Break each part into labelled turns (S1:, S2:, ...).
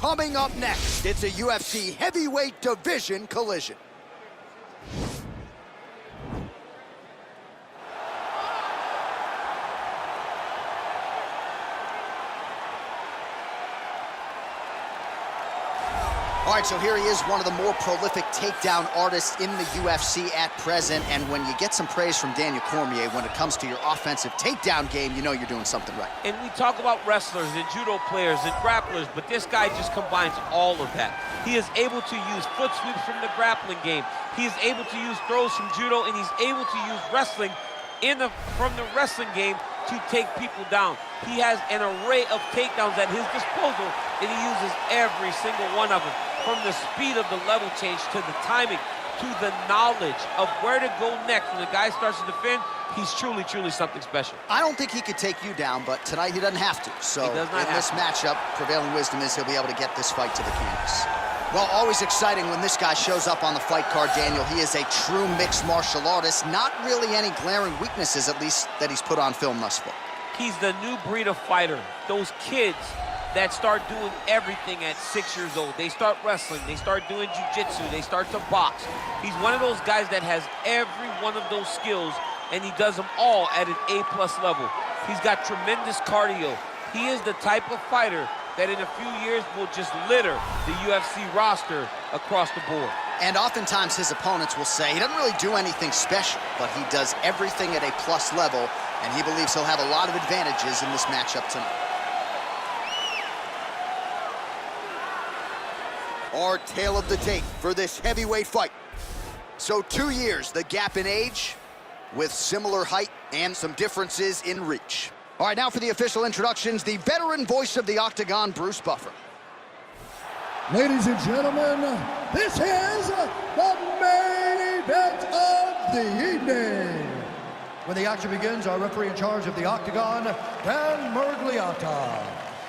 S1: Coming up next, it's a UFC heavyweight division collision. All right, so here he is, one of the more prolific takedown artists in the UFC at present. And when you get some praise from Daniel Cormier when it comes to your offensive takedown game, you know you're doing something right.
S2: And we talk about wrestlers and judo players and grapplers, but this guy just combines all of that. He is able to use foot sweeps from the grappling game. He is able to use throws from judo, and he's able to use wrestling from the wrestling game to take people down. He has an array of takedowns at his disposal, and he uses every single one of them. From the speed of the level change to the timing to the knowledge of where to go next when the guy starts to defend, he's truly, truly something special.
S1: I don't think he could take you down, but tonight he doesn't have to. So
S2: in
S1: this matchup, prevailing wisdom is he'll be able to get this fight to the canvas. Well, always exciting when this guy shows up on the fight card, Daniel. He is a true mixed martial artist. Not really any glaring weaknesses, at least, that he's put on film thus far.
S2: He's the new breed of fighter. Those kids that start doing everything at 6 years old. They start wrestling, they start doing jiu-jitsu, they start to box. He's one of those guys that has every one of those skills, and he does them all at an A+ level. He's got tremendous cardio. He is the type of fighter that in a few years will just litter the UFC roster across the board.
S1: And oftentimes his opponents will say he doesn't really do anything special, but he does everything at A+ level, and he believes he'll have a lot of advantages in this matchup tonight. Our tale of the tape for this heavyweight fight. So 2 years, the gap in age, with similar height and some differences in reach. All right, now for the official introductions, the veteran voice of the Octagon, Bruce Buffer.
S3: Ladies and gentlemen, this is the main event of the evening. When the action begins, our referee in charge of the Octagon, Dan Miragliotta.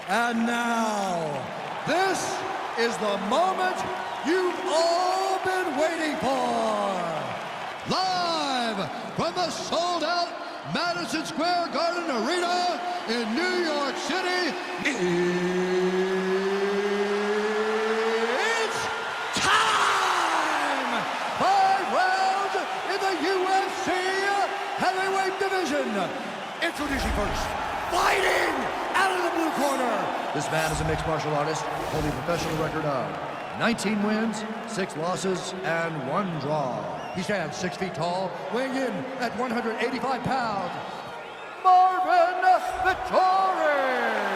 S3: And now, this is the moment you've all been waiting for. Live from the sold-out Madison Square Garden Arena in New York City, it's time! 5 rounds in the UFC heavyweight division. Introducing first, fighting out of the blue corner. This man is a mixed martial artist, holding a professional record of 19 wins, 6 losses, and 1 draw. He stands 6 feet tall, weighing in at 185 pounds. Marvin Vettori!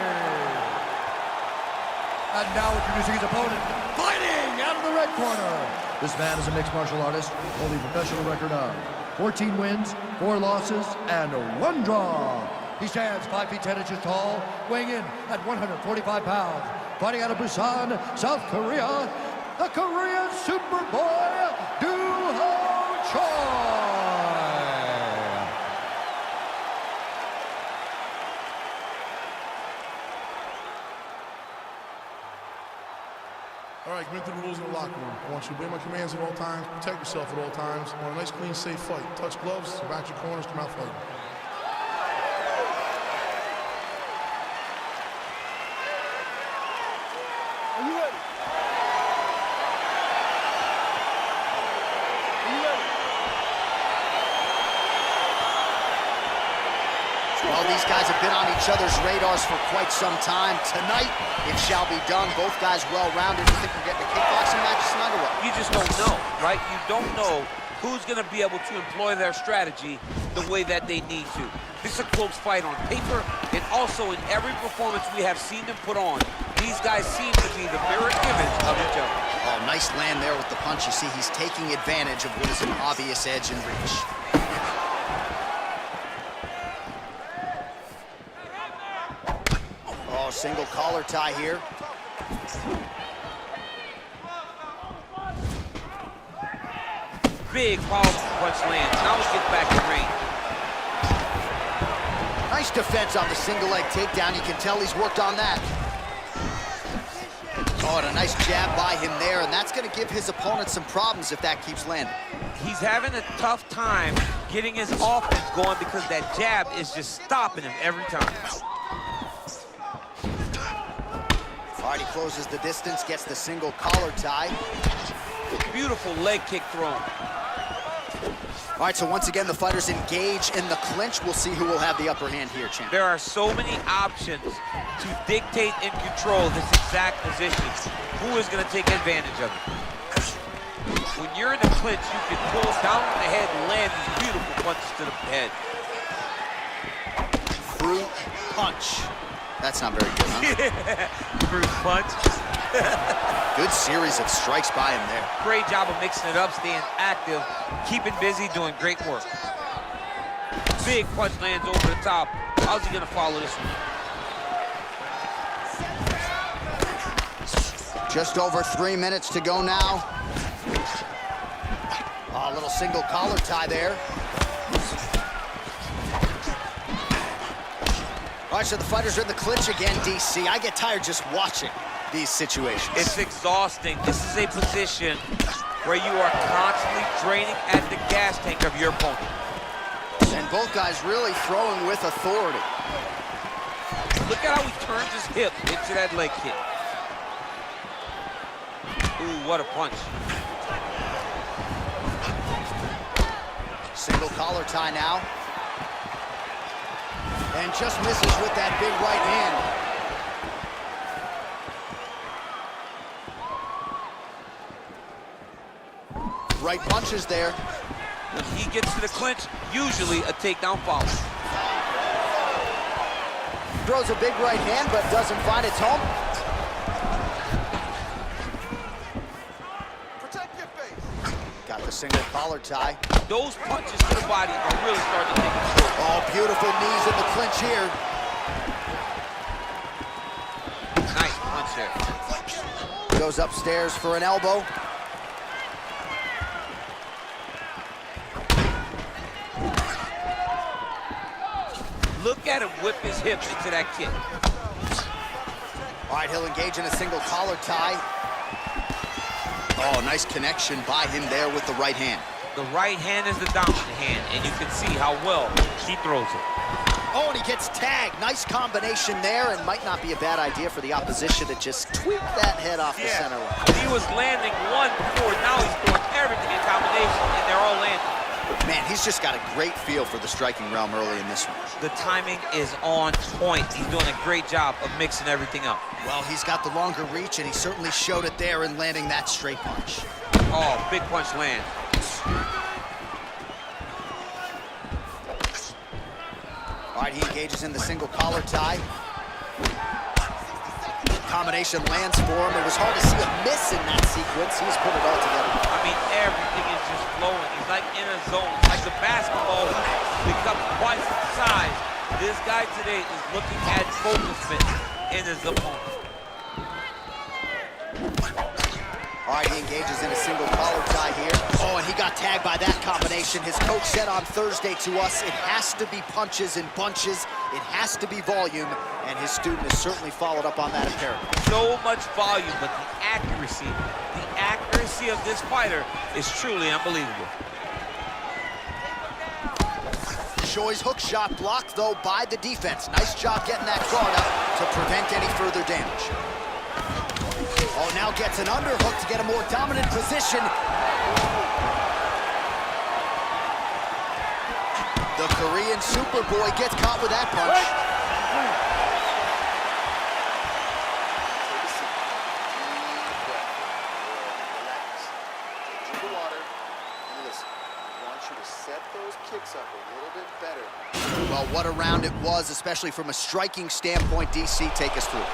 S3: And now introducing his opponent, fighting out of the red corner. This man is a mixed martial artist, holding a professional record of 14 wins, 4 losses, and 1 draw. He stands 5 feet 10 inches tall, weighing in at 145 pounds. Fighting out of Busan, South Korea, the Korean Superboy, Doo-Ho Choi.
S4: All right, commit to the rules in the locker room. I want you to obey my commands at all times, protect yourself at all times. I want a nice, clean, safe fight. Touch gloves, back your corners, come out fighting.
S1: Well, these guys have been on each other's radars for quite some time. Tonight, it shall be done. Both guys well-rounded. You think we're getting a kickboxing match tonight or what?
S2: You just don't know, right? You don't know who's going to be able to employ their strategy the way that they need to. This is a close fight on paper, and also in every performance we have seen them put on. These guys seem to be the mirror image of each other.
S1: Oh, nice land there with the punch. You see, he's taking advantage of what is an obvious edge and reach. Oh, single collar tie here.
S2: Big, powerful punch lands. Now let's get back in range.
S1: Nice defense on the single leg takedown. You can tell he's worked on that. Oh, and a nice jab by him there, and that's going to give his opponent some problems if that keeps landing.
S2: He's having a tough time getting his offense going because that jab is just stopping him every time.
S1: All right, he closes the distance, gets the single collar tie.
S2: Beautiful leg kick thrown.
S1: All right, so once again, the fighters engage in the clinch. We'll see who will have the upper hand here, champ.
S2: There are so many options to dictate and control this exact position. Who is going to take advantage of it? When you're in the clinch, you can pull down on the head and land these beautiful punches to the head.
S1: Fruit punch. That's not very good, huh?
S2: Fruit punch.
S1: Good series of strikes by him there.
S2: Great job of mixing it up, staying active, keeping busy, doing great work. Big punch lands over the top. How's he gonna follow this one?
S1: Just over 3 minutes to go now. A little single collar tie there. All right, so the fighters are in the clinch again, DC. I get tired just watching these situations.
S2: It's exhausting. This is a position where you are constantly draining at the gas tank of your opponent.
S1: And both guys really throwing with authority.
S2: Look at how he turns his hip into that leg kick. Ooh, what a punch.
S1: Single collar tie now. And just misses with that big right hand. Right punches there.
S2: When he gets to the clinch, usually a takedown follows.
S1: Throws a big right hand, but doesn't find its home. Protect your face. Got the single collar tie.
S2: Those punches to the body are really starting to take a toll.
S1: Oh, beautiful knees in the clinch here.
S2: Nice punch there.
S1: Goes upstairs for an elbow.
S2: Look at him whip his hip into that kick.
S1: All right, he'll engage in a single collar tie. Oh, nice connection by him there with the right hand.
S2: The right hand is the dominant hand, and you can see how well he throws it.
S1: Oh, and he gets tagged. Nice combination there, and might not be a bad idea for the opposition to just tweak that head off the center line.
S2: He was landing one before, now he's throwing everything in combination, and they're all landing.
S1: Man, he's just got a great feel for the striking realm early in this one.
S2: The timing is on point. He's doing a great job of mixing everything up.
S1: Well, he's got the longer reach, and he certainly showed it there in landing that straight punch.
S2: Oh, big punch land.
S1: All right, he engages in the single collar tie. Combination lands for him. It was hard to see a miss in that sequence. He's put it all together.
S2: I mean, everything is just flowing. He's like in a zone. It's like the basketball becomes twice its size. This guy today is looking at focusment in his opponent.
S1: All right, he engages in a single collar tie here. Oh, and he got tagged by that combination. His coach said on Thursday to us, it has to be punches and bunches. It has to be volume, and his student has certainly followed up on that imperative.
S2: So much volume, but the accuracy of this fighter is truly unbelievable.
S1: Choi's hook shot blocked, though, by the defense. Nice job getting that guard up to prevent any further damage. Oh, now gets an underhook to get a more dominant position. The Korean Superboy gets caught with that punch. Well, what a round it was, especially from a striking standpoint. DC, take us through it.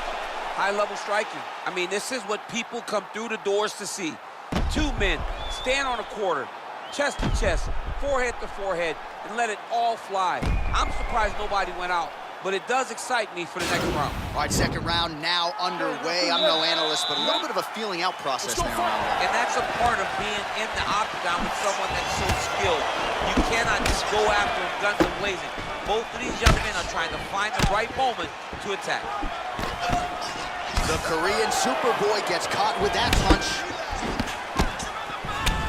S2: High-level striking. I mean, this is what people come through the doors to see. Two men stand on a quarter, chest to chest, forehead to forehead, and let it all fly. I'm surprised nobody went out, but it does excite me for the next round.
S1: All right, second round now underway. I'm no analyst, but a little bit of a feeling out process there.
S2: And that's a part of being in the octagon with someone that's so skilled. You cannot just go after him guns a-blazing. Both of these young men are trying to find the right moment to attack.
S1: The Korean Superboy gets caught with that punch.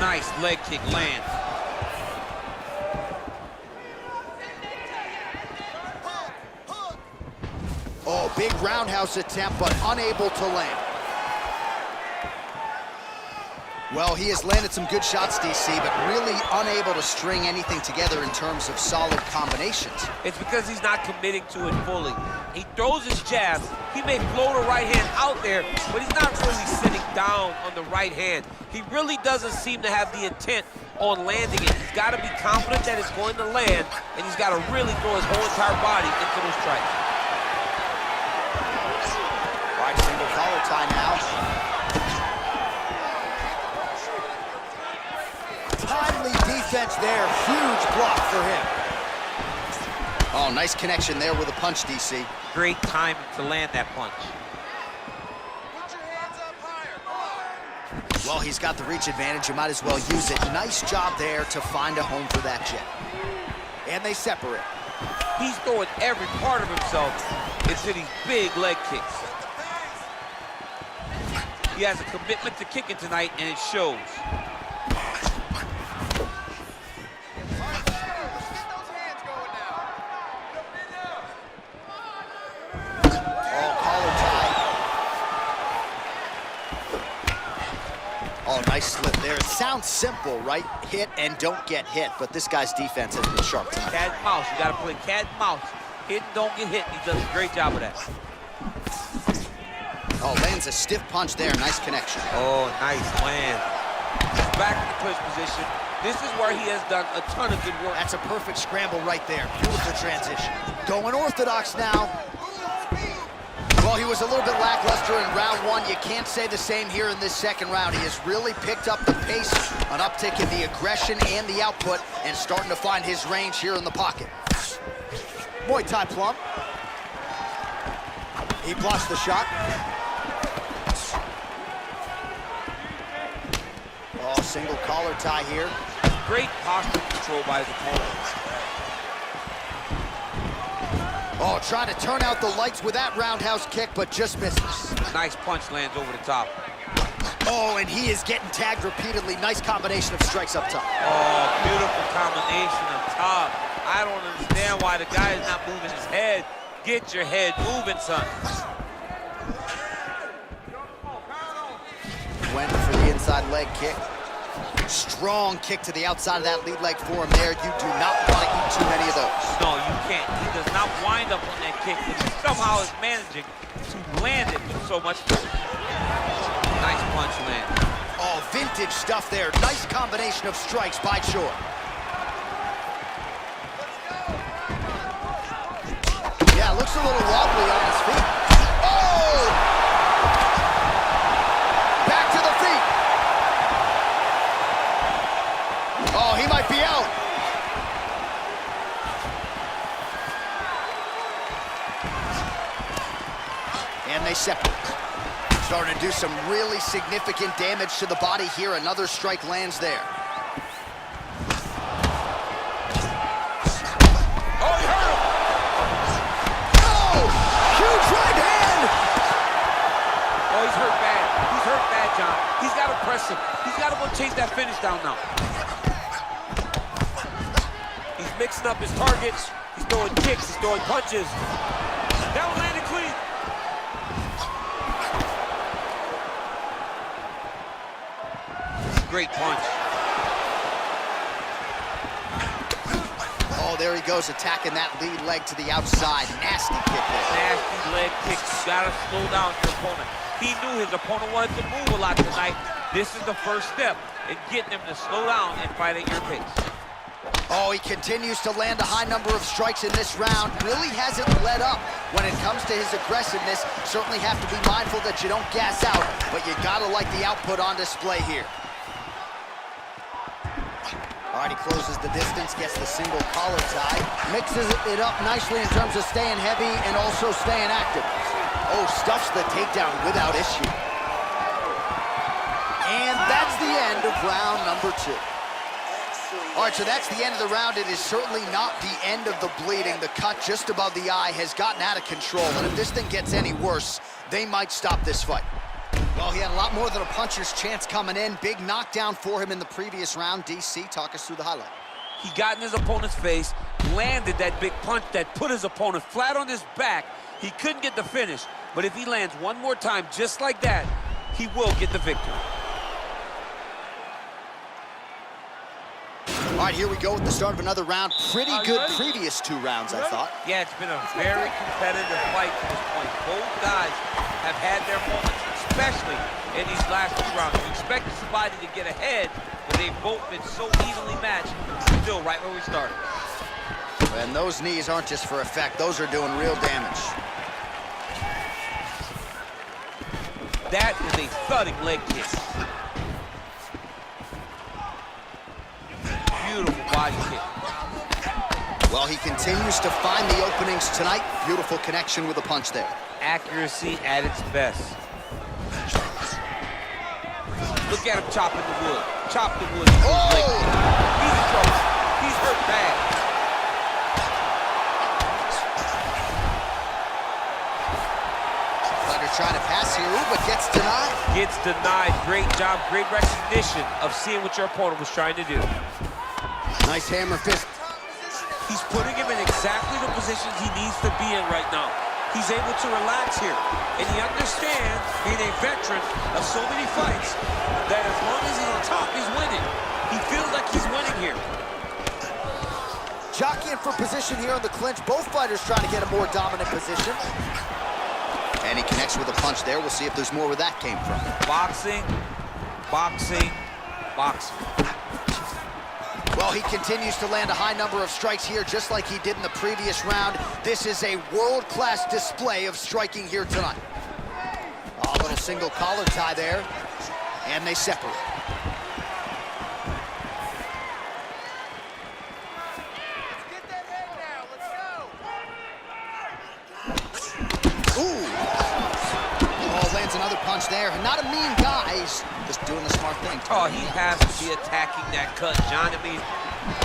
S2: Nice leg kick lands.
S1: Oh, Big roundhouse attempt, but unable to land. Well, he has landed some good shots, DC, but really unable to string anything together in terms of solid combinations.
S2: It's because he's not committing to it fully. He throws his jab. He may float a right hand out there, but he's not really sitting down on the right hand. He really doesn't seem to have the intent on landing it. He's got to be confident that it's going to land, and he's got to really throw his whole entire body into those strikes.
S1: All right, single collar tie now. Timely defense there, huge block for him. Oh, nice connection there with a punch, DC.
S2: Great time to land that punch.
S1: Well, he's got the reach advantage, you might as well use it. Nice job there to find a home for that jab. And they separate.
S2: He's throwing every part of himself into these big leg kicks. He has a commitment to kicking tonight, and it shows.
S1: Oh, nice slip there. It sounds simple, right? Hit and don't get hit, but this guy's defense has been sharp tonight.
S2: Cat and mouse. You got to play cat and mouse. Hit and don't get hit. He does a great job of that.
S1: Oh, lands a stiff punch there. Nice connection.
S2: Oh, nice land. Back in the clinch position. This is where he has done a ton of good work.
S1: That's a perfect scramble right there. Beautiful transition. Going orthodox now. Well, he was a little bit lackluster in round one. You can't say the same here in this second round. He has really picked up the pace, an uptick in the aggression and the output, and starting to find his range here in the pocket. Muay Thai plump. He blocks the shot. Oh, single collar tie here.
S2: Great posture control by his opponent.
S1: Oh, trying to turn out the lights with that roundhouse kick, but just misses.
S2: Nice punch lands over the top.
S1: Oh, and he is getting tagged repeatedly. Nice combination of strikes up top.
S2: Oh, beautiful combination up top. I don't understand why the guy is not moving his head. Get your head moving, son.
S1: Went for the inside leg kick. Strong kick to the outside of that lead leg for him there. You do not want to eat too many of those.
S2: No, you can't. He does not wind up on that kick, but he somehow is managing to land it with so much force. Nice punch land.
S1: Oh, vintage stuff there. Nice combination of strikes by Shore. Yeah, looks a little wobbly on his feet. Oh! Back to the feet. Oh, he might be out. And they separate. Starting to do some really significant damage to the body here. Another strike lands there.
S2: Oh, he hurt him!
S1: Oh! Huge right hand!
S2: Oh, he's hurt bad. He's hurt bad, John. He's got to press him. He's got to go chase that finish down now. He's mixing up his targets. He's throwing kicks. He's throwing punches. That one landed clean. Great punch.
S1: Oh, there he goes, attacking that lead leg to the outside. Nasty kick there.
S2: Nasty leg kick. You gotta slow down your opponent. He knew his opponent wanted to move a lot tonight. This is the first step in getting him to slow down and fight at your pace.
S1: Oh, he continues to land a high number of strikes in this round. Really hasn't let up when it comes to his aggressiveness. Certainly have to be mindful that you don't gas out, but you gotta like the output on display here. All right, he closes the distance, gets the single collar tie. Mixes it up nicely in terms of staying heavy and also staying active. Oh, stuffs the takedown without issue. And that's the end of round number 2. All right, so that's the end of the round. It is certainly not the end of the bleeding. The cut just above the eye has gotten out of control, and if this thing gets any worse, they might stop this fight. Well, he had a lot more than a puncher's chance coming in. Big knockdown for him in the previous round. DC, talk us through the highlight.
S2: He got in his opponent's face, landed that big punch that put his opponent flat on his back. He couldn't get the finish, but if he lands one more time just like that, he will get the victory.
S1: All right, here we go with the start of another round. Pretty good previous 2 rounds, I thought.
S2: Yeah, it's been a very competitive fight to this point. Both guys have had their moments, especially in these last 2 rounds. You expected somebody to get ahead, but they've both been so evenly matched, still right where we started.
S1: And those knees aren't just for effect. Those are doing real damage.
S2: That is a thudding leg kick. Beautiful body kick.
S1: Well, he continues to find the openings tonight. Beautiful connection with the punch there.
S2: Accuracy at its best. Look at him chopping the wood. Chop the wood.
S1: Oh!
S2: He's in trouble. He's hurt bad.
S1: Trying to pass here, but gets denied.
S2: Gets denied. Great job, great recognition of seeing what your opponent was trying to do.
S1: Nice hammer fist.
S2: He's putting him in exactly the positions he needs to be in right now. He's able to relax here, and he understands, being a veteran of so many fights, that as long as he's on top, he's winning. He feels like he's winning here.
S1: Jockeying for position here in the clinch. Both fighters trying to get a more dominant position. And he connects with a punch there. We'll see if there's more where that came from.
S2: Boxing, boxing, boxing.
S1: Well, he continues to land a high number of strikes here, just like he did in the previous round. This is a world-class display of striking here tonight. Oh, a little single collar tie there, and they separate. Another punch there. Not a mean guy. He's just doing the smart thing.
S2: Oh, he has to be attacking that cut, John. I mean,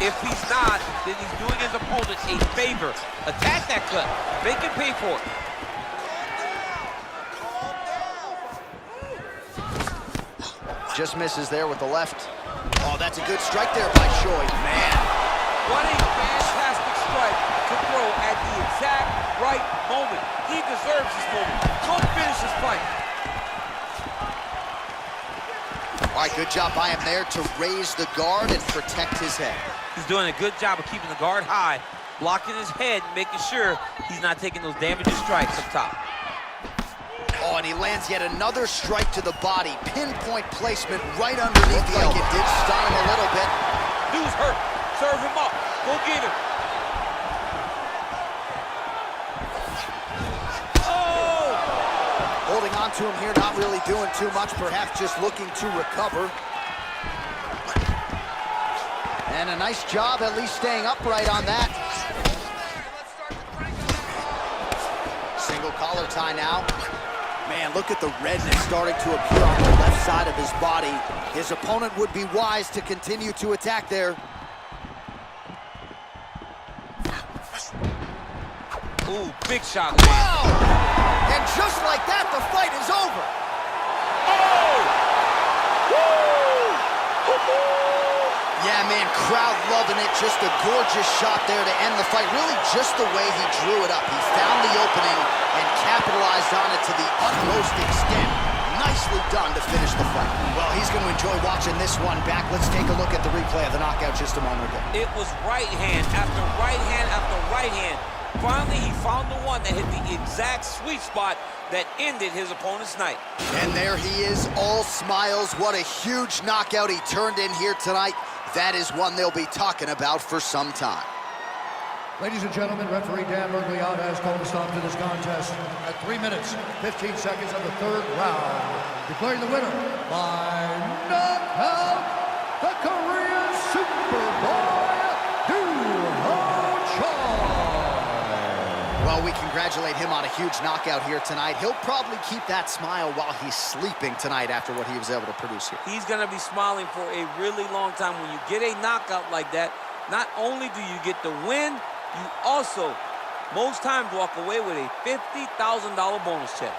S2: if he's not, then he's doing his opponent a favor. Attack that cut. Make him pay for it.
S1: Just misses there with the left. Oh, that's a good strike there by Choi. Man.
S2: What a fantastic strike to throw at the exact right moment. He deserves this moment. Don't finish this fight.
S1: All right, good job by him there to raise the guard and protect his head.
S2: He's doing a good job of keeping the guard high, blocking his head, and making sure he's not taking those damaging strikes up top.
S1: Oh, and he lands yet another strike to the body. Pinpoint placement right underneath the elbow. Like it did stun him a little bit.
S2: Dude's hurt. Serve him up. Go get him.
S1: Holding on to him here, not really doing too much, perhaps just looking to recover. And a nice job at least staying upright on that. Single collar tie now. Man, look at the redness starting to appear on the left side of his body. His opponent would be wise to continue to attack there.
S2: Ooh, big shot.
S1: Wow! And just like that, the fight is over.
S2: Oh!
S1: Yeah, man, crowd loving it. Just a gorgeous shot there to end the fight. Really just the way he drew it up. He found the opening and capitalized on it to the utmost extent. Nicely done to finish the fight. Well, he's going to enjoy watching this one back. Let's take a look at the replay of the knockout just a moment ago.
S2: It was right hand after right hand after right hand. Finally, he found the one that hit the exact sweet spot that ended his opponent's night.
S1: And there he is, all smiles. What a huge knockout he turned in here tonight. That is one they'll be talking about for some time.
S3: Ladies and gentlemen, referee Dan Bergliot has called a stop to this contest at 3 minutes, 15 seconds of the 3rd round, declaring the winner by knockout, the Korean Superboy, Doo-Ho Choi.
S1: Well, we congratulate him on a huge knockout here tonight. He'll probably keep that smile while he's sleeping tonight after what he was able to produce here.
S2: He's going to be smiling for a really long time. When you get a knockout like that, not only do you get the win, you also, most times, walk away with a $50,000 bonus check.